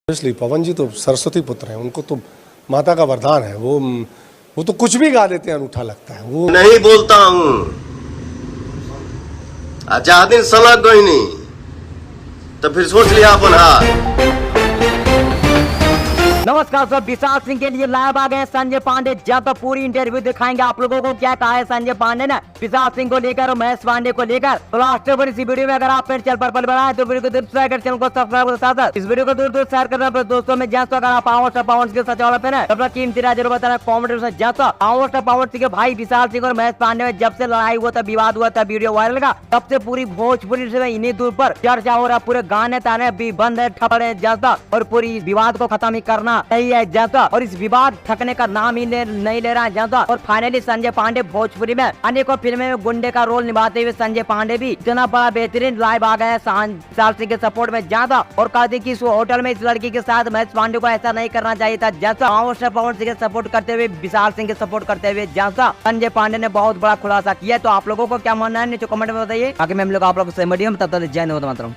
इसलिए पवन जी तो सरस्वती पुत्र हैं, उनको तो माता का वरदान है। वो तो कुछ भी गा देते हैं, अनूठा लगता है। वो नहीं बोलता हूं दिन सलग गई नहीं तो फिर सोच लिया अपन हाथ। नमस्कार सर, विशाल सिंह के लिए लाइव आ गए संजय पांडे। जब तक पूरी इंटरव्यू दिखाएंगे आप लोगों को क्या कहा है संजय पांडे ने विशाल सिंह को लेकर और महेश पांडे को लेकर। तो लास्ट पर इस वीडियो में अगर आप चैनल पर बनाए तो वीडियो को दूर चैनल को सब्सक्राइब साथ इस वीडियो को दूर शेयर करना। दोस्तों में जैसा अगर आप पावर के सच वाला पे ना अपना कीमती राय जरूर बताना कॉमेंट में। जैसा पावर सिंह भाई विशाल सिंह और महेश पांडे में जब से लड़ाई हुआ था, विवाद हुआ था, वीडियो वायरल का, तब से पूरी भोजपुरी से इन्हीं दूर पर चर्चा हो रहा। पूरे गाने ताने भी बंद है, ठप है जैसा, और पूरी विवाद को खत्म ही करना नहीं है जैसा, और इस विवाद थकने का नाम ही नहीं ले रहा है जैसा। और फाइनली संजय पांडे भोजपुरी में अनेकों फिल्में में गुंडे का रोल निभाते हुए संजय पांडे भी इतना बड़ा बेहतरीन लाइव आ गए विशाल सिंह के सपोर्ट में ज्यादा, और कहते कि इस होटल में इस लड़की के साथ महेश पांडे को ऐसा नहीं करना चाहिए था जैसा। पवन सिंह के सपोर्ट करते हुए विशाल सिंह के सपोर्ट करते हुए जैसा संजय पांडे ने बहुत बड़ा खुलासा किया। तो आप लोगों को क्या मानना है नीचे कमेंट में बताइए, आगे मैं हम लोग आप लोग से मीडियम तब तक जय हिंद मातरम।